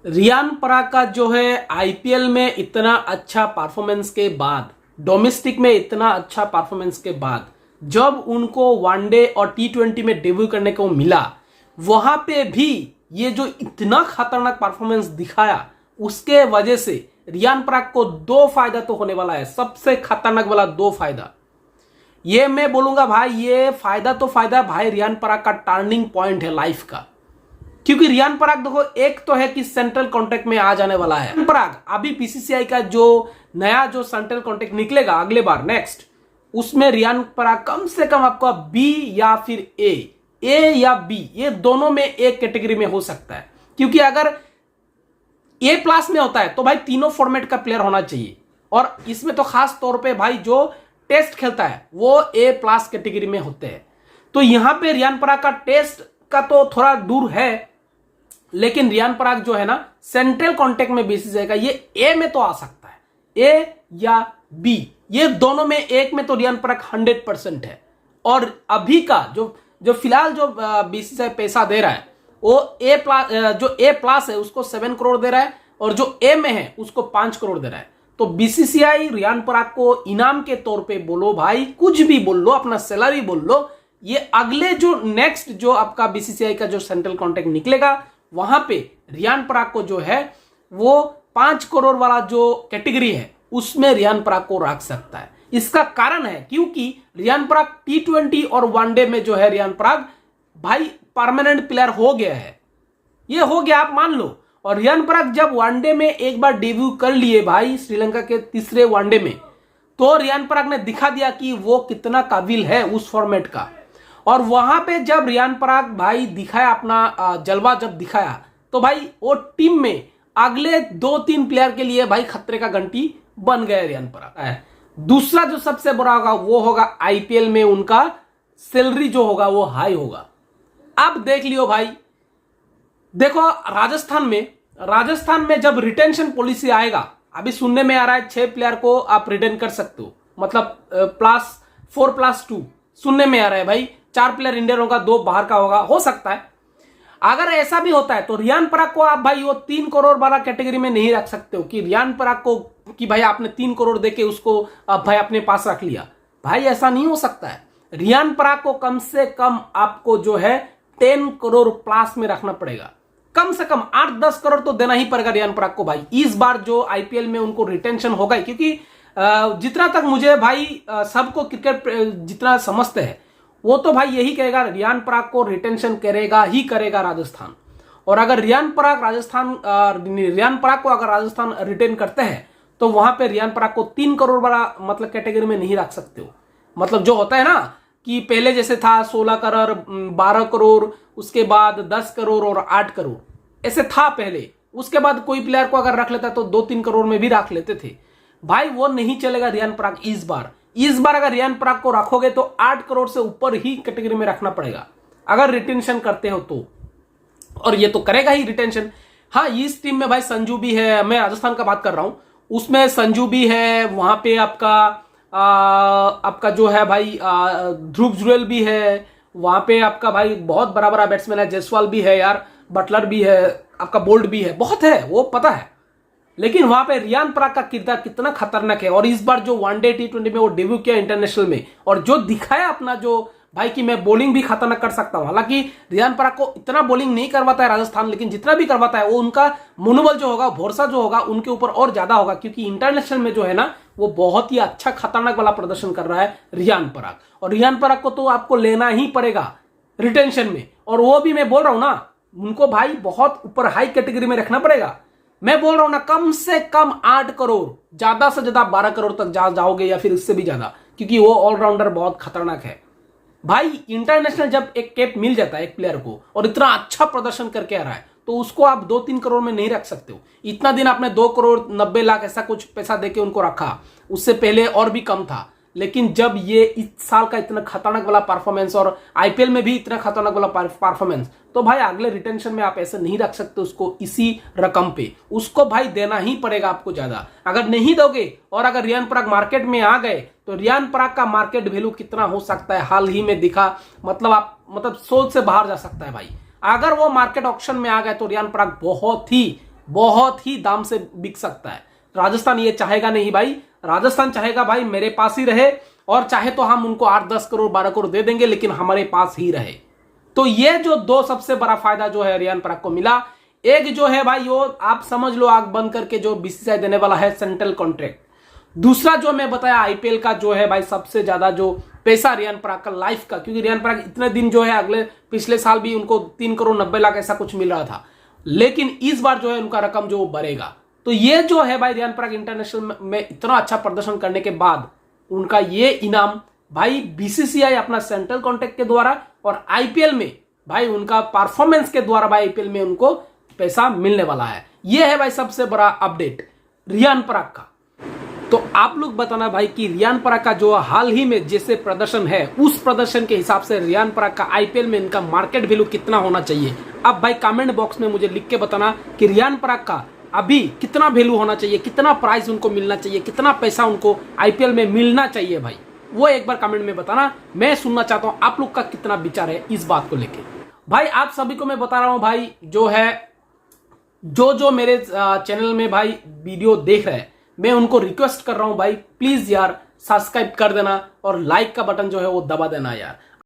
रियान पराग का जो है आईपीएल में इतना अच्छा परफॉर्मेंस के बाद, डोमेस्टिक में इतना अच्छा परफॉर्मेंस के बाद, जब उनको वनडे और टी20 में डेब्यू करने को मिला, वहां पे भी ये जो इतना खतरनाक परफॉर्मेंस दिखाया, उसके वजह से रियान पराग को दो फायदा तो होने वाला है। सबसे खतरनाक वाला दो फायदा, ये मैं बोलूंगा भाई, ये फायदा तो फायदा भाई रियान पराग का टर्निंग पॉइंट है लाइफ का। क्योंकि रियान पराग देखो, एक तो है कि सेंट्रल कॉन्ट्रैक्ट में आ जाने वाला है। रियान पराग अभी बीसीसीआई का जो नया जो सेंट्रल कॉन्ट्रैक्ट निकलेगा अगले बार नेक्स्ट, उसमें रियान पराग कम से कम आपको बी या फिर ए या बी, ये दोनों में एक कैटेगरी में हो सकता है। क्योंकि अगर ए प्लस में होता है तो भाई तीनों फॉर्मेट का प्लेयर होना चाहिए, और इसमें तो खास तौर पे भाई जो टेस्ट खेलता है वो ए प्लस कैटेगरी में होते हैं। तो यहां पे रियान पराग का टेस्ट का तो थोड़ा दूर है, लेकिन रियान पराग जो है ना सेंट्रल कॉन्ट्रैक्ट में बीसीसीआई का, ये ए में तो आ सकता है, ए या बी, ये दोनों में एक में तो रियान पराग 100% है। और अभी का जो फिलहाल जो बीसीसीआई पैसा दे रहा है वो ए प्लस, जो ए प्लस है उसको 7 करोड़ दे रहा है, और जो ए में है उसको 5 करोड़ दे रहा है। तो बीसीसीआई रियान पराग को इनाम के तौर पे बोलो भाई, कुछ भी बोल लो, अपना सैलरी बोल लो, ये अगले जो नेक्स्ट जो आपका बीसीसीआई का जो सेंट्रल कॉन्ट्रैक्ट निकलेगा, वहां पे रियान पराग को जो है वो 5 करोड़ वाला जो कैटेगरी है उसमें रियान पराग को रख सकता है। इसका कारण है क्योंकि रियान पराग टी20 और वनडे में जो है रियान पराग भाई परमानेंट प्लेयर हो गया है, ये हो गया आप मान लो। और रियान पराग जब वनडे में एक बार डेब्यू कर लिए भाई श्रीलंका के तीसरे वनडे में, तो रियान पराग ने दिखा दिया कि वो कितना काबिल है उस फॉर्मेट का। और वहां पे जब रियान पराग भाई दिखाया अपना जलवा, जब दिखाया, तो भाई वो टीम में अगले 2-3 प्लेयर के लिए भाई खतरे का घंटी बन गए रियान पराग। दूसरा जो सबसे बड़ा होगा वो होगा आईपीएल में उनका सैलरी जो होगा वो हाई होगा। अब देख लियो भाई, देखो राजस्थान में जब रिटेंशन पॉलिसी आएगा, अभी सुनने में आ रहा है 6 प्लेयर को आप रिटेन कर सकते हो, मतलब +4+2 सुनने में आ रहा है भाई। 4 प्लेयर इंडियन होगा, 2 बाहर का होगा, हो सकता है। अगर ऐसा भी होता है तो रियान पराग को आप भाई वो 3 करोड़ वाला कैटेगरी में नहीं रख सकते हो कि रियान पराग को कि भाई आपने 3 करोड़ देके उसको भाई अपने पास रख लिया। भाई ऐसा नहीं हो सकता है। रियान पराग को कम से कम आपको जो है 10 करोड़ प्लस में रखना पड़ेगा, कम से कम 8-10 करोड़ तो देना ही पड़ेगा रियान पराग को भाई इस बार जो आईपीएल में उनको रिटेंशन होगा। क्योंकि जितना तक मुझे भाई सबको क्रिकेट जितना समझते हैं, वो तो भाई यही कहेगा रियान पराग को रिटेंशन करेगा ही करेगा राजस्थान। और अगर रियान पराग को अगर राजस्थान रिटेन करते हैं तो वहां पे रियान पराग को 3 करोड़ वाला मतलब कैटेगरी में नहीं रख सकते हो। मतलब जो होता है ना कि पहले जैसे था 16 करोड़, 12 करोड़, उसके बाद 10 करोड़ और 8 करोड़, ऐसे था पहले। उसके बाद कोई प्लेयर को अगर रख लेता तो 2-3 करोड़ में भी रख लेते थे भाई, वो नहीं चलेगा रियान पराग इस बार अगर रियान पराग को रखोगे तो 8 करोड़ से ऊपर ही कैटेगरी में रखना पड़ेगा अगर रिटेंशन करते हो तो। और ये तो करेगा ही रिटेंशन। हाँ, इस टीम में भाई संजू भी है, मैं राजस्थान का बात कर रहा हूं, उसमें संजू भी है, वहां पे आपका जो है भाई ध्रुव जुरेल भी है, वहां पे आपका भाई बहुत बड़ा बड़ा बैट्समैन है, जायसवाल भी है यार, बटलर भी है, आपका बोल्ट भी है, बहुत है वो पता है। लेकिन वहां पे रियान पराग का किरदार कितना खतरनाक है। और इस बार जो वनडे टी20 में वो डेब्यू किया इंटरनेशनल में, और जो दिखाया अपना जो भाई कि मैं बॉलिंग भी खतरनाक कर सकता हूं। हालांकि रियान पराग को इतना बॉलिंग नहीं करवाता है राजस्थान, लेकिन जितना भी करवाता है वो उनका मनोबल जो होगा, भरोसा जो होगा उनके ऊपर और ज्यादा होगा। क्योंकि इंटरनेशनल में जो है ना वो बहुत ही अच्छा खतरनाक वाला प्रदर्शन कर रहा है रियान पराग। और रियान पराग को तो आपको लेना ही पड़ेगा रिटेंशन में। और वो भी मैं बोल रहा हूं ना, उनको भाई बहुत ऊपर हाई कैटेगरी में रखना पड़ेगा। मैं बोल रहा हूं ना, कम से कम 8 करोड़, ज्यादा से ज्यादा 12 करोड़ तक जाओगे या फिर इससे भी ज्यादा, क्योंकि वो ऑलराउंडर बहुत खतरनाक है भाई। इंटरनेशनल जब एक कैप मिल जाता है एक प्लेयर को और इतना अच्छा प्रदर्शन करके आ रहा है, तो उसको आप 2-3 करोड़ में नहीं रख सकते हो। इतना दिन आपने 2 करोड़ 90 लाख ऐसा कुछ पैसा देके उनको रखा, उससे पहले और भी कम था। लेकिन जब ये इस साल का इतना खतरनाक वाला परफॉर्मेंस और आईपीएल में भी इतना खतरनाक वाला परफॉर्मेंस, तो भाई अगले रिटेंशन में आप ऐसे नहीं रख सकते उसको इसी रकम पे। उसको भाई देना ही पड़ेगा आपको ज्यादा। अगर नहीं दोगे और अगर रियान पराग मार्केट में आ गए तो रियान पराग का मार्केट वैल्यू कितना हो सकता है हाल ही में दिखा, मतलब सोच से बाहर जा सकता है भाई। अगर वो मार्केट ऑक्शन में आ गए तो रियान पराग बहुत ही बहुत ही दाम से बिक सकता है। राजस्थान ये चाहेगा नहीं भाई, राजस्थान चाहेगा भाई मेरे पास ही रहे, और चाहे तो हम उनको 8-10 करोड़ 12 करोड़ दे देंगे लेकिन हमारे पास ही रहे। तो ये जो दो सबसे बड़ा फायदा जो है रियान पराग को मिला, एक जो है भाई वो आप समझ लो आग बंद करके जो बीसीसीआई देने वाला है सेंट्रल कॉन्ट्रैक्ट। दूसरा जो मैं बताया आईपीएल का जो है भाई सबसे ज्यादा जो पैसा रियान पराग का लाइफ का, क्योंकि रियान पराग इतने दिन जो है अगले पिछले साल भी उनको 3 करोड़ 90 लाख ऐसा कुछ मिल रहा था, लेकिन इस बार जो है उनका रकम जो बढ़ेगा। तो ये जो है भाई रियान पराग इंटरनेशनल में इतना अच्छा प्रदर्शन करने के बाद उनका ये इनाम भाई बीसीसीआई अपना सेंट्रल कॉन्ट्रैक्ट के द्वारा और आईपीएल में भाई उनका परफॉर्मेंस के द्वारा भाई आईपीएल में उनको पैसा मिलने वाला है। ये है भाई सबसे बड़ा अपडेट रियान पराग का। तो आप लोग बताना भाई कि रियान पराग का जो हाल ही में जैसे प्रदर्शन है उस प्रदर्शन के हिसाब से रियान पराग का आईपीएल में इनका मार्केट वैल्यू कितना होना चाहिए। अब भाई कमेंट बॉक्स में मुझे लिख के बताना कि रियान पराग का अभी कितना वैल्यू होना चाहिए, कितना प्राइस उनको मिलना चाहिए, कितना पैसा उनको आईपीएल में मिलना चाहिए भाई, वो एक बार कमेंट में बताना। मैं सुनना चाहता हूं आप लोग का कितना विचार है इस बात को लेके। भाई आप सभी को मैं बता रहा हूं भाई जो है जो मेरे चैनल में भाई वीडियो देख रहे हैं, मैं उनको रिक्वेस्ट कर रहा हूं भाई प्लीज यार सब्सक्राइब कर देना और लाइक का बटन जो है वो दबा देना यार।